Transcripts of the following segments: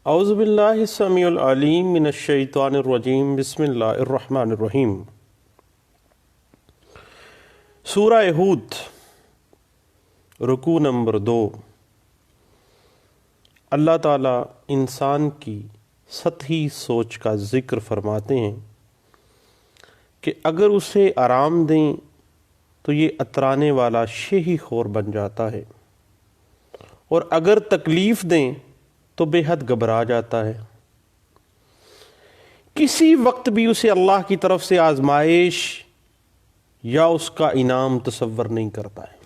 اعوذ باللہ السمیع العلیم من الشیطان الرجیم بسم اللہ الرحمن الرحیم۔ سورہ ہود، رکوع نمبر 2۔ اللہ تعالیٰ انسان کی سطحی سوچ کا ذکر فرماتے ہیں کہ اگر اسے آرام دیں تو یہ اترانے والا شہی خور بن جاتا ہے، اور اگر تکلیف دیں تو بے حد گھبرا جاتا ہے۔ کسی وقت بھی اسے اللہ کی طرف سے آزمائش یا اس کا انعام تصور نہیں کرتا ہے۔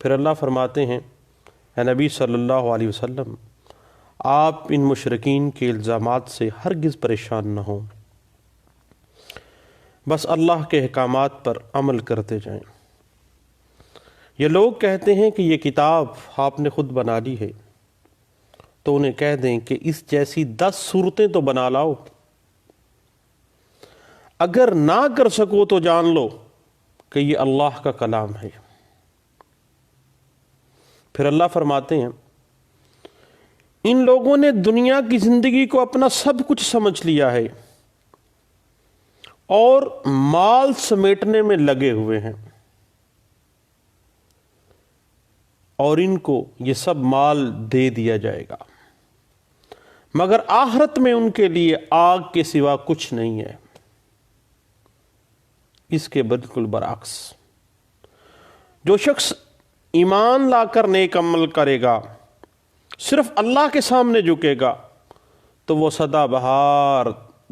پھر اللہ فرماتے ہیں، اے نبی صلی اللہ علیہ وسلم، آپ ان مشرکین کے الزامات سے ہرگز پریشان نہ ہوں، بس اللہ کے احکامات پر عمل کرتے جائیں۔ یہ لوگ کہتے ہیں کہ یہ کتاب آپ نے خود بنا لی ہے، تو انہیں کہہ دیں کہ اس جیسی 10 صورتیں تو بنا لاؤ، اگر نہ کر سکو تو جان لو کہ یہ اللہ کا کلام ہے۔ پھر اللہ فرماتے ہیں، ان لوگوں نے دنیا کی زندگی کو اپنا سب کچھ سمجھ لیا ہے اور مال سمیٹنے میں لگے ہوئے ہیں، اور ان کو یہ سب مال دے دیا جائے گا، مگر آخرت میں ان کے لیے آگ کے سوا کچھ نہیں ہے۔ اس کے بالکل برعکس، جو شخص ایمان لا کر نیک عمل کرے گا، صرف اللہ کے سامنے جھکے گا، تو وہ سدا بہار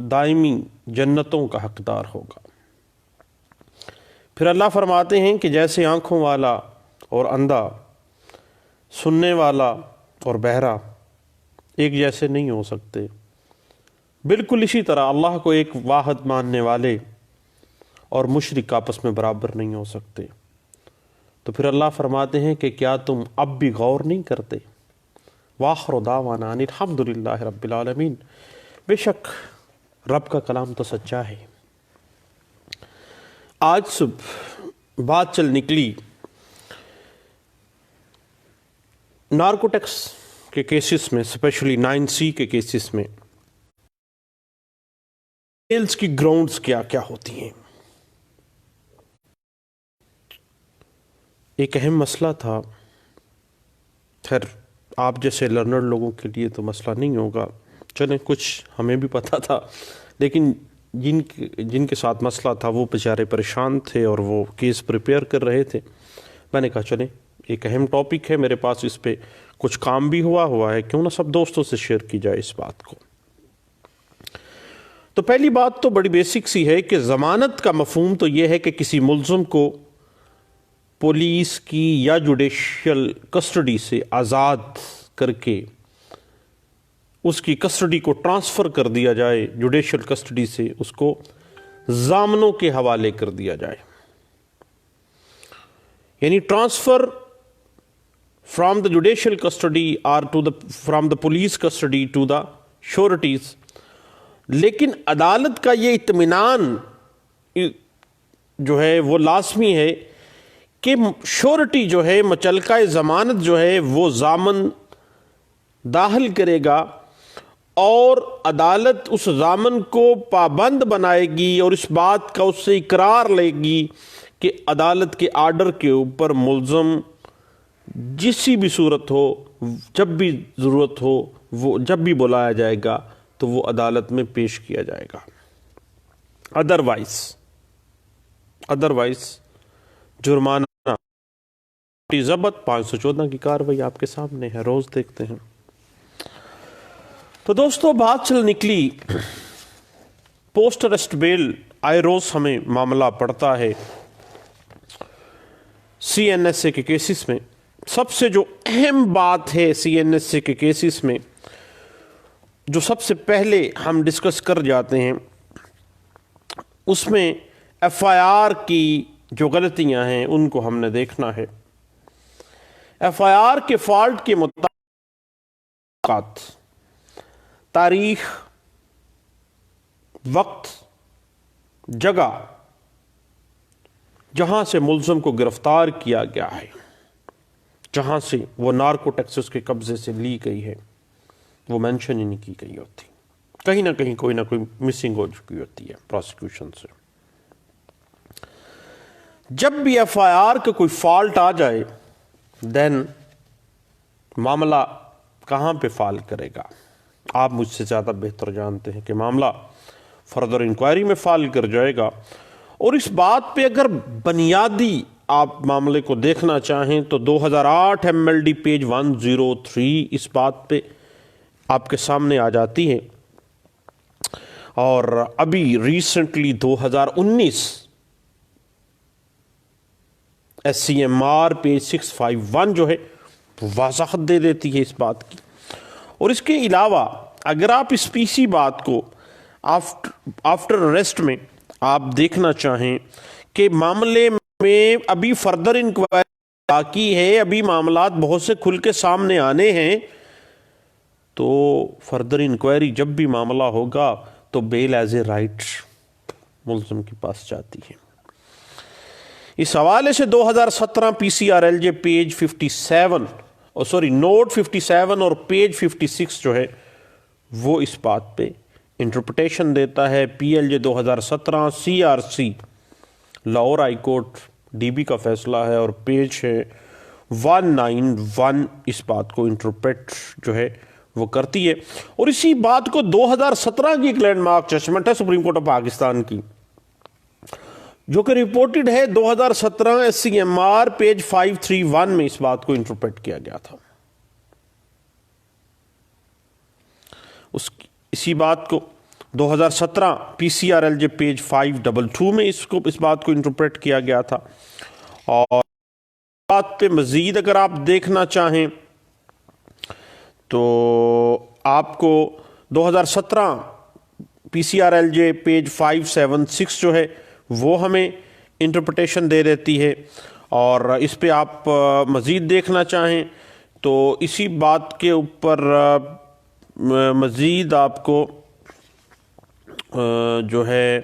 دائمی جنتوں کا حقدار ہوگا۔ پھر اللہ فرماتے ہیں کہ جیسے آنکھوں والا اور اندھا، سننے والا اور بہرا ایک جیسے نہیں ہو سکتے، بالکل اسی طرح اللہ کو ایک واحد ماننے والے اور مشرک آپس میں برابر نہیں ہو سکتے۔ تو پھر اللہ فرماتے ہیں کہ کیا تم اب بھی غور نہیں کرتے؟ وآخر دعوانا ان الحمد للہ رب العالمین۔ بے شک رب کا کلام تو سچا ہے۔ آج صبح بات چل نکلی نارکوٹکس کے کیسز میں، اسپیشلی 9C کے کیسز میں جیلز کی گراؤنڈز کیا کیا ہوتی ہیں۔ ایک اہم مسئلہ تھا، خیر آپ جیسے لرنر لوگوں کے لیے تو مسئلہ نہیں ہوگا، چلیں کچھ ہمیں بھی پتہ تھا، لیکن جن کے ساتھ مسئلہ تھا وہ بیچارے پریشان تھے اور وہ کیس پریپیئر کر رہے تھے۔ میں نے کہا چلیں ایک اہم ٹاپک ہے، میرے پاس اس پہ کچھ کام بھی ہوا ہے، کیوں نہ سب دوستوں سے شیئر کی جائے اس بات کو۔ تو پہلی بات تو بڑی بیسک سی ہے کہ ضمانت کا مفہوم تو یہ ہے کہ کسی ملزم کو پولیس کی یا جوڈیشل کسٹڈی سے آزاد کر کے اس کی کسٹڈی کو ٹرانسفر کر دیا جائے، جوڈیشل کسٹڈی سے اس کو ضامنوں کے حوالے کر دیا جائے، یعنی transfer from the judicial custody اور from the police custody to the sureties. لیکن عدالت کا یہ اطمینان جو ہے وہ لازمی ہے کہ شورٹی جو ہے، مچلکہ ضمانت جو ہے، وہ ضامن داخل کرے گا اور عدالت اس ضامن کو پابند بنائے گی اور اس بات کا اس سے اقرار لے گی کہ عدالت کے آرڈر کے اوپر ملزم جسی بھی صورت ہو، جب بھی ضرورت ہو، وہ جب بھی بلایا جائے گا تو وہ عدالت میں پیش کیا جائے گا۔ ادروائز جرمانہ ضبط 514 کی کارروائی آپ کے سامنے ہے، روز دیکھتے ہیں۔ تو دوستو بات چل نکلی پوسٹ ارسٹ بیل، آئے روز ہمیں معاملہ پڑتا ہے CNSA کے کیسز میں۔ سب سے جو اہم بات ہے CNSA کے کیسز میں، جو سب سے پہلے ہم ڈسکس کر جاتے ہیں، اس میں FIR کی جو غلطیاں ہیں ان کو ہم نے دیکھنا ہے۔ FIR کے فالٹ کے مطابق تاریخ، وقت، جگہ جہاں سے ملزم کو گرفتار کیا گیا ہے، جہاں سے وہ نارکو ٹیکسس کے قبضے سے لی گئی ہے وہ مینشن ہی نہیں کی گئی ہوتی، کہیں نہ کہیں کوئی نہ کوئی مسنگ ہو چکی ہوتی ہے پروسیکیوشن سے۔ جب بھی ایف آئی آر کا کوئی فالٹ آ جائے دین معاملہ کہاں پہ فال کرے گا؟ آپ مجھ سے زیادہ بہتر جانتے ہیں کہ معاملہ فردر انکوائری میں فال کر جائے گا، اور اس بات پہ اگر بنیادی آپ معاملے کو دیکھنا چاہیں تو 2008 ایم ایل ڈی پیج 103 اس بات پہ آپ کے سامنے آ جاتی ہے، اور ابھی recently 2019 S C M R page 651 جو ہے وضاحت دے دیتی ہے اس بات کی۔ اور اس کے علاوہ اگر آپ اس پیسی بات کو آفٹر اریسٹ میں آپ دیکھنا چاہیں کہ معاملے میں ابھی فردر انکوائری باقی ہے، ابھی معاملات بہت سے کھل کے سامنے آنے ہیں، تو فردر انکوائری جب بھی معاملہ ہوگا تو بیل ایز اے رائٹ ملزم کے پاس جاتی ہے۔ اس حوالے سے 2017 P C R L J page 57 note 57 اور پیج 56 جو ہے وہ اس بات پہ انٹرپریٹیشن دیتا ہے۔ P L J 2017 C R C Lahore high court D B کا فیصلہ ہے، اور پیج ہے 191 اس بات کو انٹرپریٹ جو ہے وہ کرتی ہے۔ اور اسی بات کو 2017 کی ایک لینڈ مارک ججمنٹ ہے سپریم کورٹ آف پاکستان کی، جو کہ رپورٹڈ ہے 2017 S C M R page 531 میں اس بات کو انٹرپریٹ کیا گیا تھا۔ اسی بات کو 2017 P C R L J page 522 میں اس بات کو انٹرپریٹ کیا گیا تھا۔ اور بات پہ مزید اگر آپ دیکھنا چاہیں تو آپ کو 2017 P C R L J page 576 جو ہے وہ ہمیں انٹرپریٹیشن دے دیتی ہے، اور اس پہ آپ مزید دیکھنا چاہیں تو اسی بات کے اوپر مزید آپ کو جو ہے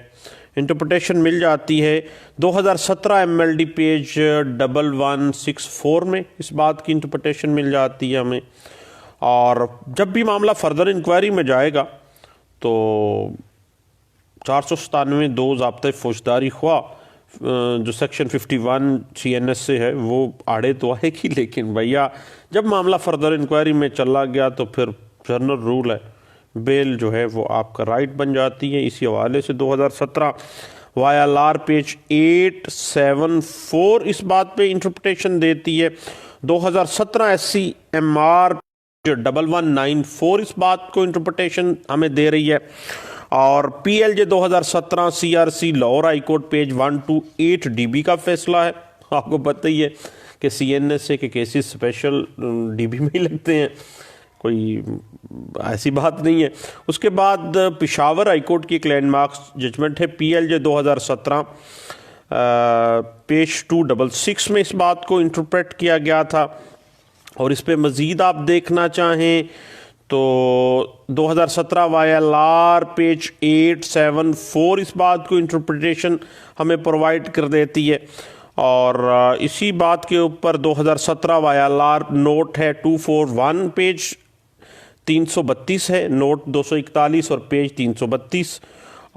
انٹرپریٹیشن مل جاتی ہے 2017 ایم ایل ڈی پیج 1164 میں اس بات کی انٹرپریٹیشن مل جاتی ہے ہمیں۔ اور جب بھی معاملہ فردر انکوائری میں جائے گا تو 497(2) ضابطۂ فوجداری خواہ جو سیکشن 51 سی این ایس سے ہے وہ آڑے تو آئے گی، لیکن بھیا جب معاملہ فردر انکوائری میں چلا گیا تو پھر جنرل رول ہے بیل جو ہے وہ آپ کا رائٹ بن جاتی ہے۔ اسی حوالے سے 2017 وائی ایل آر پیج 874 اس بات پہ انٹرپریٹیشن دیتی ہے۔ 2017 ایس سی ایم آر 1194 اس بات کو انٹرپریٹیشن ہمیں دے رہی ہے، اور P L J 2017 C R C Lahore high court page 128 D B کا فیصلہ ہے۔ آپ کو پتہ ہی ہے کہ سی این ایس اے کے کیسز اسپیشل ڈی بی میں ہی لگتے ہیں، کوئی ایسی بات نہیں ہے۔ اس کے بعد پشاور ہائی کورٹ کی ایک لینڈ مارک ججمنٹ ہے پی ایل جے 2017 پیج 266 میں اس بات کو انٹرپریٹ کیا گیا تھا۔ اور اس پہ مزید آپ دیکھنا چاہیں تو 2017 وائی ایل آر پیج 874 اس بات کو انٹرپریٹیشن ہمیں پرووائڈ کر دیتی ہے، اور اسی بات کے اوپر 2017 وائی ایل آر نوٹ ہے 241 پیج 332 ہے، نوٹ 241 اور پیج 332،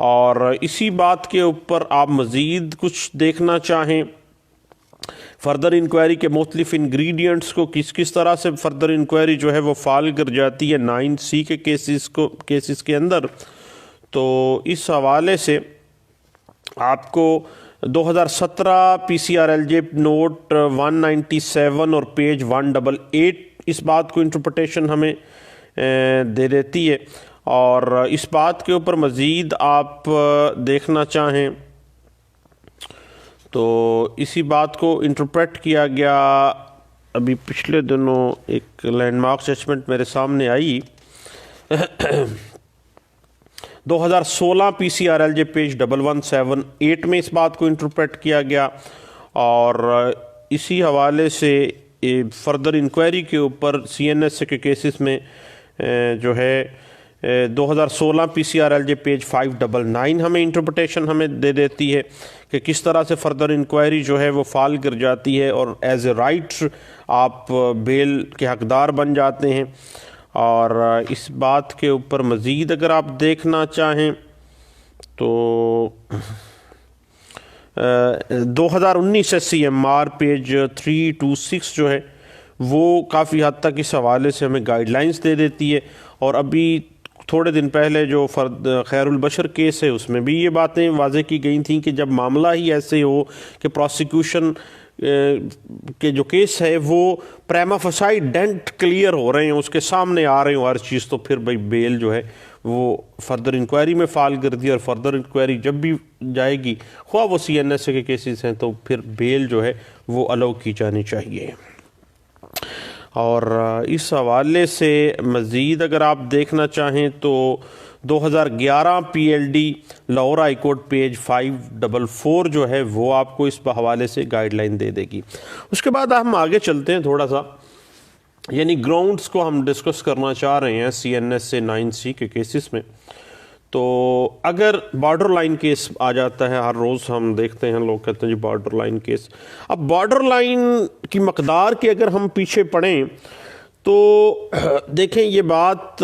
اور اسی بات کے اوپر آپ مزید کچھ دیکھنا چاہیں فردر انکوائری کے مختلف انگریڈینٹس کو کس طرح سے فردر انکوائری جو ہے وہ فال کر جاتی ہے 9C کے کیسز کے اندر، تو اس حوالے سے آپ کو 2017 P C R L J note 197 اور پیج 188 اس بات کو انٹرپریٹیشن ہمیں دے دیتی ہے۔ اور اس بات کے اوپر مزید آپ دیکھنا چاہیں تو اسی بات کو انٹرپریٹ کیا گیا، ابھی پچھلے دنوں ایک لینڈ مارک ججمنٹ میرے سامنے آئی 2016 P C R L J page 1178 میں اس بات کو انٹرپریٹ کیا گیا، اور اسی حوالے سے فردر انکوائری کے اوپر سی این ایس کے کیسز میں جو ہے 2016 P C R L J page 599 ہمیں انٹرپریٹیشن ہمیں دے دیتی ہے کہ کس طرح سے فردر انکوائری جو ہے وہ فال کر جاتی ہے اور ایز اے رائٹ آپ بیل کے حقدار بن جاتے ہیں. اور اس بات کے اوپر مزید اگر آپ دیکھنا چاہیں تو 2019 SCMR پیج 326 جو ہے وہ کافی حد تک اس حوالے سے ہمیں گائیڈ لائنز دے دیتی ہے. اور ابھی تھوڑے دن پہلے جو خیر البشر کیس ہے اس میں بھی یہ باتیں واضح کی گئی تھیں کہ جب معاملہ ہی ایسے ہو کہ پروسیکیوشن کے جو کیس ہے وہ پریما فسائی ڈینٹ کلیئر ہو رہے ہیں، اس کے سامنے آ رہے ہوں ہر چیز، تو پھر بھائی بیل جو ہے وہ فردر انکوائری میں فال کر دی. اور فردر انکوائری جب بھی جائے گی، خواہ وہ CNSA کے کیسز ہیں، تو پھر بیل جو ہے وہ الاؤ کی جانی چاہیے. اور اس حوالے سے مزید اگر آپ دیکھنا چاہیں تو 2011 PLD Lahore high court page 544 جو ہے وہ آپ کو اس حوالے سے گائیڈ لائن دے دے گی. اس کے بعد ہم آگے چلتے ہیں تھوڑا سا، یعنی گراؤنڈز کو ہم ڈسکس کرنا چاہ رہے ہیں CNSA 9C کے کیسز میں. تو اگر بارڈر لائن کیس آ جاتا ہے، ہر روز ہم دیکھتے ہیں لوگ کہتے ہیں جی بارڈر لائن کیس. اب بارڈر لائن کی مقدار کے اگر ہم پیچھے پڑھیں تو دیکھیں یہ بات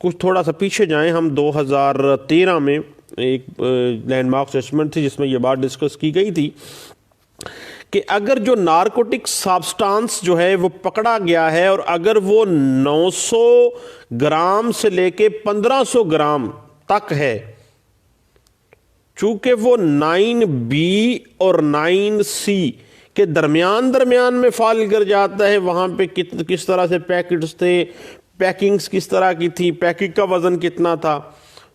کچھ تھوڑا سا پیچھے جائیں ہم. 2013 میں ایک لینڈ مارک ججمنٹ تھی جس میں یہ بات ڈسکس کی گئی تھی کہ اگر جو نارکوٹک سبسٹانس جو ہے وہ پکڑا گیا ہے اور اگر وہ 900 گرام سے لے کے 1500 گرام تک ہے، چونکہ وہ 9B اور 9C کے درمیان میں فال کر جاتا ہے، وہاں پہ کس طرح سے پیکٹس تھے، پیکنگز کس طرح کی تھی، پیکنگ کا وزن کتنا تھا،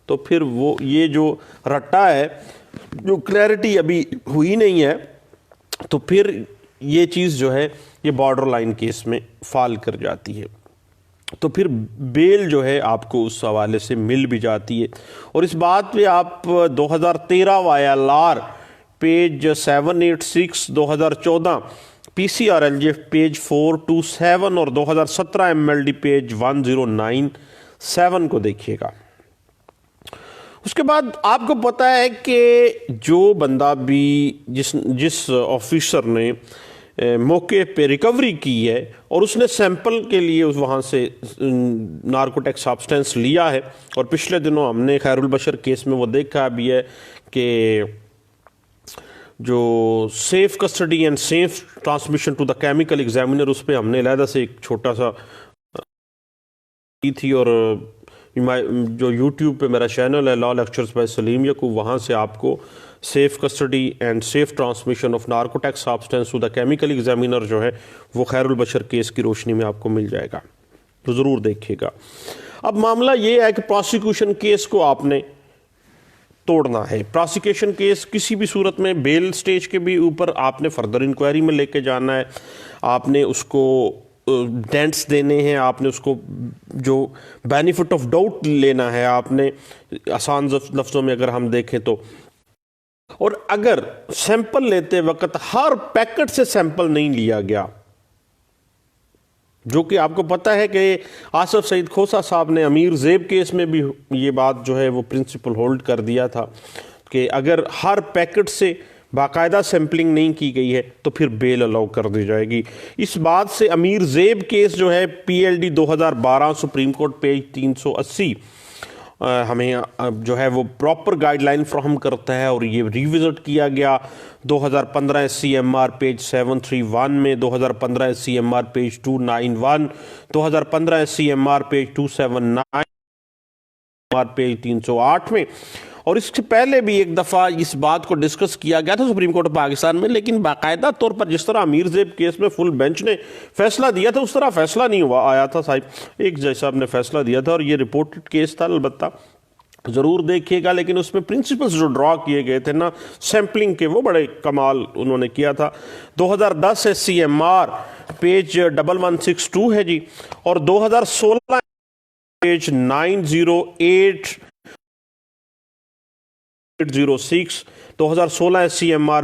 تو پھر وہ یہ جو رٹا ہے جو کلیئرٹی ابھی ہوئی نہیں ہے، تو پھر یہ چیز جو ہے یہ بارڈر لائن کیس میں فال کر جاتی ہے. تو پھر بیل جو ہے آپ کو اس حوالے سے مل بھی جاتی ہے. اور اس بات پہ آپ 2013 YLR پیج 786، 2014 PCRLJ پیج 427 اور 2017 MLD پیج 1097 کو دیکھیے گا. اس کے بعد آپ کو پتہ ہے کہ جو بندہ بھی جس آفیسر نے موقع پہ ریکوری کی ہے اور اس نے سیمپل کے لیے وہاں سے نارکوٹک سبسٹینس لیا ہے، اور پچھلے دنوں ہم نے خیر البشر کیس میں وہ دیکھا بھی ہے کہ جو safe custody and safe transmission to the chemical examiner, اس پہ ہم نے علیحدہ سے ایک چھوٹا سا کی تھی. اور جو یوٹیوب پہ میرا چینل ہے لا لیکچرز بائی سلیم یعقوب، وہاں سے آپ کو safe custody and safe transmission of narcotic substance to the chemical examiner جو ہے وہ خیر البشر کیس کی روشنی میں آپ کو مل جائے گا، تو ضرور دیکھیے گا. اب معاملہ یہ ہے کہ پروسیکیوشن کیس کو آپ نے توڑنا ہے. پروسیکیوشن کیس کسی بھی صورت میں بیل سٹیج کے بھی اوپر آپ نے فردر انکوائری میں لے کے جانا ہے، آپ نے اس کو ڈینٹس دینے ہیں، آپ نے اس کو جو بینیفٹ آف ڈاؤٹ لینا ہے، آپ نے آسان لفظوں میں اگر ہم دیکھیں تو. اور اگر سیمپل لیتے وقت ہر پیکٹ سے سیمپل نہیں لیا گیا، جو کہ آپ کو پتہ ہے کہ آصف سعید کھوسہ صاحب نے امیر زیب کیس میں بھی یہ بات جو ہے وہ پرنسپل ہولڈ کر دیا تھا کہ اگر ہر پیکٹ سے باقاعدہ سیمپلنگ نہیں کی گئی ہے تو پھر بیل الاؤ کر دی جائے گی. اس بات سے امیر زیب کیس جو ہے PLD 2012 سپریم کورٹ پیج 380 ہمیں جو ہے وہ پراپر گائیڈ لائن فراہم کرتا ہے، اور یہ ریوزٹ کیا گیا 2015 SCMR پیج 731 میں، 2015 SCMR page 291، 2015 SCMR page 279 page 308 میں. اور اس سے پہلے بھی ایک دفعہ اس بات کو ڈسکس کیا گیا تھا سپریم کورٹ پاکستان میں، لیکن باقاعدہ طور پر جس طرح امیر زیب کیس میں فل بینچ نے فیصلہ دیا تھا اس طرح فیصلہ نہیں ہوا آیا تھا. صاحب ایک جج صاحب نے فیصلہ دیا تھا اور یہ رپورٹڈ کیس تھا، البتہ ضرور دیکھیے گا. لیکن اس میں پرنسپلز جو ڈرا کیے گئے تھے نا سیمپلنگ کے، وہ بڑے کمال انہوں نے کیا تھا. 2010 SCMR پیج 1162 ہے جی، اور 2016 page 908 806, 2016 SCMR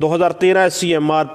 2013 SCMR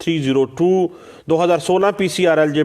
302, 2016 PCRLJ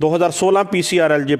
2016 PCRLJ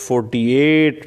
48,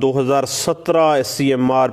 2017 SCMR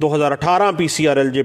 2018 PCRLJ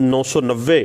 990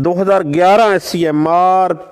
2011 SCMR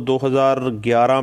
2011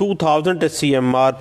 2000 SCMR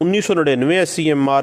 1999 SCMR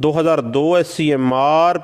2002 SCMR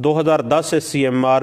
2010 SCMR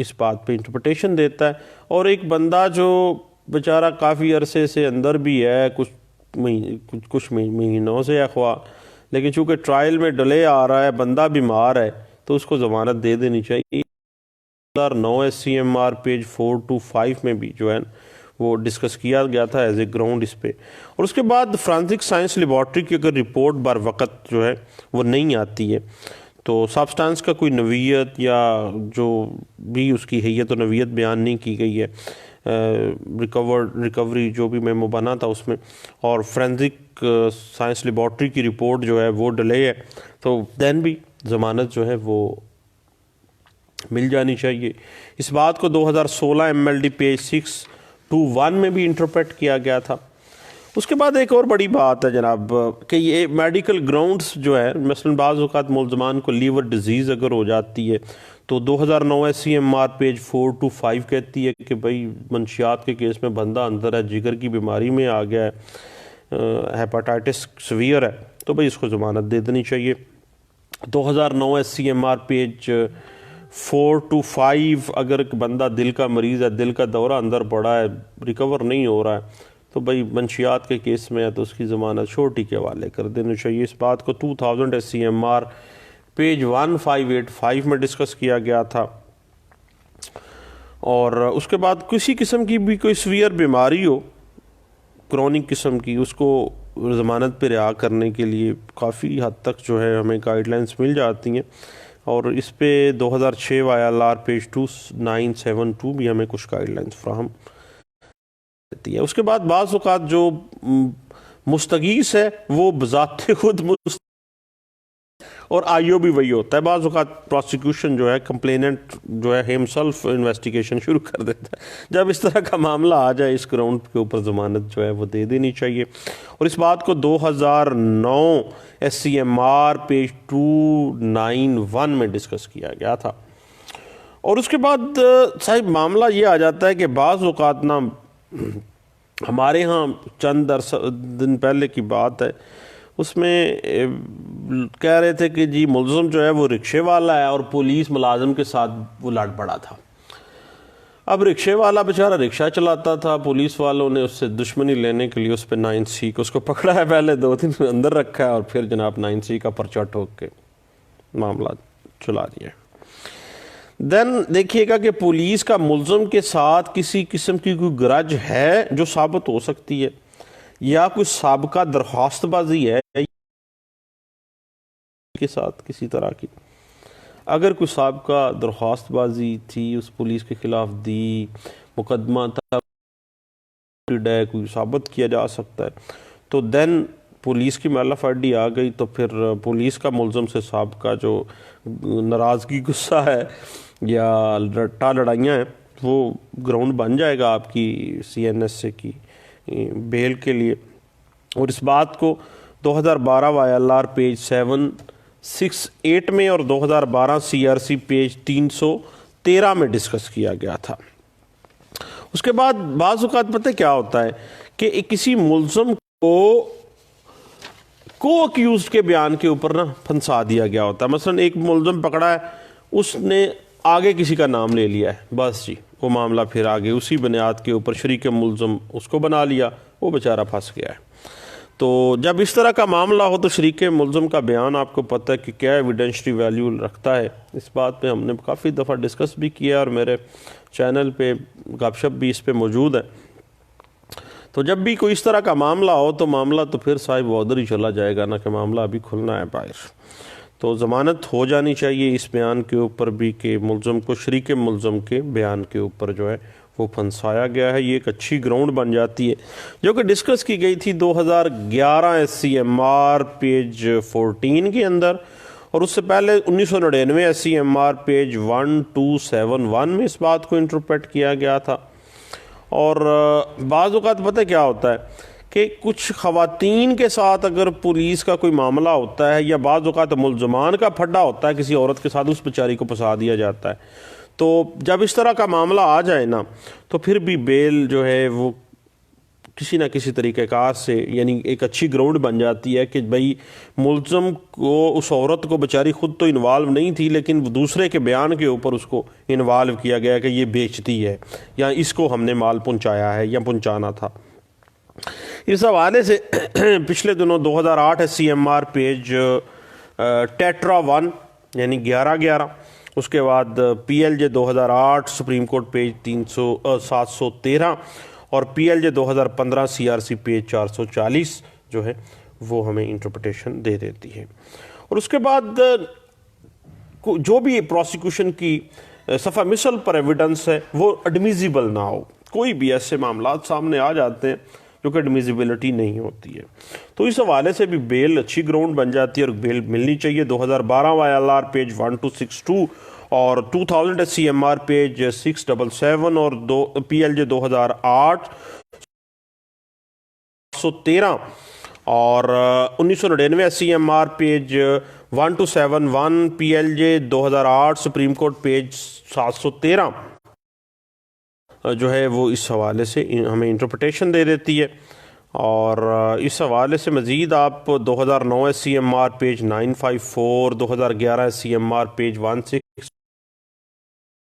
اس بات پہ انٹرپریٹیشن دیتا ہے، اور ایک بندہ جو بیچارہ کافی عرصے سے اندر بھی ہے، کچھ مہینوں سے خواہ، لیکن چونکہ ٹرائل میں ڈیلے آ رہا ہے، بندہ بیمار ہے، تو اس کو ضمانت دے دینی چاہیے۔ 2009 SCMR پیج 425 میں بھی جو ہے وہ ڈسکس کیا گیا تھا ایز اے گراؤنڈ اس پہ۔ اور اس کے بعد فرانسک سائنس لیبارٹری کی اگر رپورٹ بر وقت جو ہے وہ نہیں آتی ہے تو سبسٹانس کا کوئی نوعیت یا جو بھی اس کی حیت و نوعیت بیان نہیں کی گئی ہے، ریکوری جو بھی میمو بنا تھا اس میں، اور فرینسک سائنس لیبارٹری کی رپورٹ جو ہے وہ ڈیلے ہے، تو دین بھی ضمانت جو ہے وہ مل جانی چاہیے۔ اس بات کو 2016 MLD پیج 621 میں بھی انٹرپریٹ کیا گیا تھا۔ اس کے بعد ایک اور بڑی بات ہے جناب کہ یہ میڈیکل گراؤنڈز جو ہے، مثلا بعض اوقات ملزمان کو لیور ڈیزیز اگر ہو جاتی ہے تو 2009 SCMR پیج 425 کہتی ہے کہ بھئی منشیات کے کیس میں بندہ اندر ہے، جگر کی بیماری میں آ گیا ہے، ہیپاٹائٹس سیویئر ہے، تو بھئی اس کو ضمانت دے دینی چاہیے۔ 2009 SCMR پیج 425 اگر ایک بندہ دل کا مریض ہے، دل کا دورہ اندر پڑا ہے، ریکور نہیں ہو رہا ہے، تو بھئی منشیات کے کیس میں ہے تو اس کی ضمانت شورٹی کے حوالے کر دینی چاہیے۔ اس بات کو 2000 SCMR پیج 1585 میں ڈسکس کیا گیا تھا۔ اور اس کے بعد کسی قسم کی بھی کوئی سیویئر بیماری ہو، کرونک قسم کی، اس کو ضمانت پہ رہا کرنے کے لیے کافی حد تک جو ہے ہمیں گائیڈ لائنس مل جاتی ہیں، اور اس پہ 2006 YLR پیج 2972 بھی ہمیں کچھ گائیڈ لائنس فراہم دیتی ہے۔ اس کے بعد بعض اوقات جو مستغیث ہے وہ بذات خود اور آئیو بھی وہی ہوتا ہے، بعض اوقات پروسیکیوشن جو ہے کمپلیننٹ جو ہے ہم سیلف انویسٹیگیشن شروع کر دیتا ہے۔ جب اس طرح کا معاملہ آ جائے اس گراؤنڈ کے اوپر ضمانت جو ہے وہ دے دینی چاہیے۔ اور اس بات کو 2009 SCMR پیج 291 میں ڈسکس کیا گیا تھا۔ اور اس کے بعد صاحب معاملہ یہ آ جاتا ہے کہ بعض اوقات نا ہمارے ہاں چند دن پہلے کی بات ہے، اس میں کہہ رہے تھے کہ جی ملزم جو ہے وہ رکشے والا ہے اور پولیس ملازم کے ساتھ وہ لڑ پڑا تھا۔ اب رکشے والا بیچارہ رکشہ چلاتا تھا، پولیس والوں نے اس سے دشمنی لینے کے لیے اس پہ 9C کو اس کو پکڑا ہے، پہلے 2 دن اندر رکھا ہے اور پھر جناب 9C کا پرچہ ٹھوک کے معاملہ چلا دیا۔ دین دیکھیے گا کہ پولیس کا ملزم کے ساتھ کسی قسم کی کوئی گرج ہے جو ثابت ہو سکتی ہے، یا کوئی سابقہ درخواست بازی ہے کے ساتھ کسی طرح کی، اگر کوئی سابقہ درخواست بازی تھی اس پولیس کے خلاف دی، مقدمہ تھا، کوئی ثابت کیا جا سکتا ہے، تو دین پولیس کی ملف آئی آ گئی، تو پھر پولیس کا ملزم سے سابقہ جو ناراضگی غصہ ہے یا لڑائیاں ہیں وہ گراؤنڈ بن جائے گا آپ کی CNSA کی بیل کے لیے۔ اور اس بات کو 2012 YLR پیج 768 میں اور 2012 CRC پیج 313 میں ڈسکس کیا گیا تھا۔ اس کے بعد بعض اوقات پتہ کیا ہوتا ہے کہ کسی ملزم کو اکیوزڈ کے بیان کے اوپر نا پھنسا دیا گیا ہوتا ہے۔ مثلا ایک ملزم پکڑا ہے، اس نے آگے کسی کا نام لے لیا ہے، بس جی وہ معاملہ پھر آگے اسی بنیاد کے اوپر شریک ملزم اس کو بنا لیا، وہ بیچارہ پھنس گیا ہے۔ تو جب اس طرح کا معاملہ ہو تو شریک ملزم کا بیان آپ کو پتہ ہے کہ کیا ایویڈنشری ویلیو رکھتا ہے، اس بات پہ ہم نے کافی دفعہ ڈسکس بھی کیا اور میرے چینل پہ گپ شپ بھی اس پہ موجود ہے۔ تو جب بھی کوئی اس طرح کا معاملہ ہو تو معاملہ تو پھر صاحب ادھر ہی چلا جائے گا نا کہ معاملہ ابھی کھلنا ہے باہر، تو ضمانت ہو جانی چاہیے اس بیان کے اوپر بھی کہ ملزم کو شریک ملزم کے بیان کے اوپر جو ہے وہ پھنسایا گیا ہے۔ یہ ایک اچھی گراؤنڈ بن جاتی ہے جو کہ ڈسکس کی گئی تھی 2011 SCMR پیج 14 کے اندر، اور اس سے پہلے 1999 SCMR پیج 1271 میں اس بات کو انٹرپریٹ کیا گیا تھا۔ اور بعض اوقات پتہ کیا ہوتا ہے کہ کچھ خواتین کے ساتھ اگر پولیس کا کوئی معاملہ ہوتا ہے یا بعض اوقات ملزمان کا پھڈا ہوتا ہے کسی عورت کے ساتھ، اس بیچاری کو پھنسا دیا جاتا ہے، تو جب اس طرح کا معاملہ آ جائے نا تو پھر بھی بیل جو ہے وہ کسی نہ کسی طریقہ کار سے یعنی ایک اچھی گراؤنڈ بن جاتی ہے کہ بھئی ملزم کو اس عورت کو بیچاری خود تو انوالو نہیں تھی لیکن دوسرے کے بیان کے اوپر اس کو انوالو کیا گیا کہ یہ بیچتی ہے یا اس کو ہم نے مال پہنچایا ہے یا پہنچانا تھا۔ اس حوالے سے پچھلے دنوں 2008 SCMR پیج ٹیٹرا 1 یعنی 1111، اس کے بعد PLJ 2008 سپریم کورٹ پیج 713 اور PLJ 2015 CRC پیج 440 جو ہے وہ ہمیں انٹرپریٹیشن دے دیتی ہے۔ اور اس کے بعد جو بھی پروسیکیوشن کی صفحہ مثل پر ایویڈنس ہے وہ ایڈمیزیبل نہ ہو۔ کوئی بھی ایسے معاملات سامنے آ جاتے ہیں جو کہ ایڈمیزیبلٹی نہیں ہوتی ہے، تو اس حوالے سے بھی بیل اچھی گراؤنڈ بن جاتی ہے اور بیل ملنی چاہیے۔ 2012 YLR پیج 1262 اور 2000 SCMR پیج 677 اور PLJ 2008 713 اور 1999 SCMR page 1271 PLJ 2008 supreme court page 713 جو ہے وہ اس حوالے سے ہمیں انٹرپریٹیشن دے دیتی ہے۔ اور اس حوالے سے مزید آپ 2009 SCMR page 954، 2011 SCMR page 16،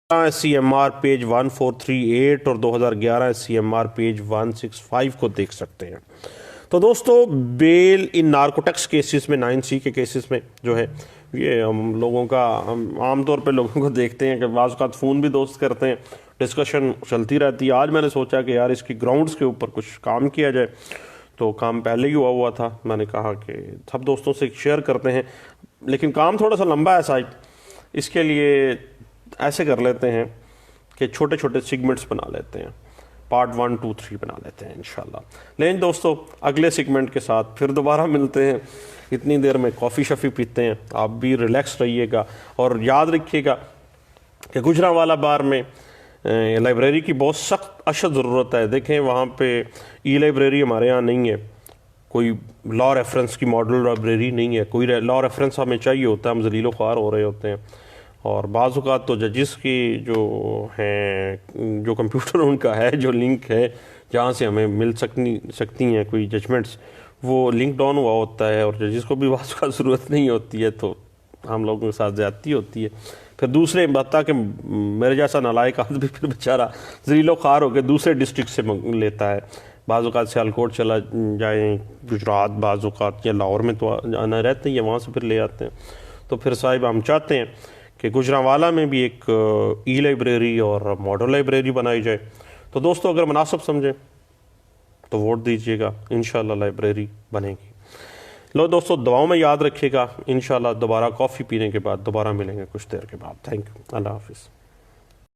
SCMR page 1438 اور 2011 SCMR پیج 165 کو دیکھ سکتے ہیں۔ تو دوستو بیل ان نارکوٹکس کیسز میں 9C کے کیسز میں جو ہے یہ ہم لوگوں کا عام طور پہ لوگوں کو دیکھتے ہیں کہ بعض اوقات فون بھی دوست کرتے ہیں، ڈسکشن چلتی رہتی ہے۔ آج میں نے سوچا کہ یار اس کی گراؤنڈز کے اوپر کچھ کام کیا جائے، تو کام پہلے ہی ہوا تھا، میں نے کہا کہ سب دوستوں سے شیئر کرتے ہیں، لیکن کام تھوڑا سا لمبا ہے صاحب، اس کے لیے ایسے کر لیتے ہیں کہ چھوٹے چھوٹے سیگمنٹس بنا لیتے ہیں، پارٹ 1 2 3 بنا لیتے ہیں انشاءاللہ۔ لیکن دوستو اگلے سیگمنٹ کے ساتھ پھر دوبارہ ملتے ہیں، اتنی دیر میں کافی شفی پیتے ہیں، آپ بھی ریلیکس رہیے گا اور یاد رکھیے گا کہ گجرانوالہ بار میں لائبریری کی بہت سخت اشد ضرورت ہے۔ دیکھیں وہاں پہ ای لائبریری ہمارے ہاں نہیں ہے، کوئی لا ریفرنس کی ماڈل لائبریری نہیں ہے، کوئی لا ریفرنس ہمیں چاہیے ہوتا ہے، ہم ذلیل و خوار ہو رہے ہوتے ہیں۔ اور بعض اوقات تو ججز کی جو ہیں جو کمپیوٹر ان کا ہے جو لنک ہے جہاں سے ہمیں مل سکتی ہیں کوئی ججمنٹس، وہ لنک ڈاؤن ہوا ہوتا ہے اور ججز کو بھی بعض اوقات ضرورت نہیں ہوتی ہے، تو ہم لوگوں کے ساتھ زیادتی ہوتی ہے۔ پھر دوسرے بتا کہ میرے جیسا نالائق آدمی بھی پھر بیچارہ ذلیل و خوار ہو کے دوسرے ڈسٹرکٹ سے لیتا ہے، بعض اوقات سیالکوٹ چلا جائیں گجرات، بعض اوقات یا لاہور میں تو آنا رہتے ہیں یا وہاں سے پھر لے آتے ہیں۔ تو پھر صاحب ہم چاہتے ہیں کہ گجرانوالہ میں بھی ایک ای لائبریری اور ماڈل لائبریری بنائی جائے۔ تو دوستو اگر مناسب سمجھیں تو ووٹ دیجیے گا، انشاءاللہ لائبریری بنے گی۔ لو دوستو دعاؤں میں یاد رکھیے گا، انشاءاللہ دوبارہ کافی پینے کے بعد دوبارہ ملیں گے کچھ دیر کے بعد۔ تھینک یو، اللہ حافظ۔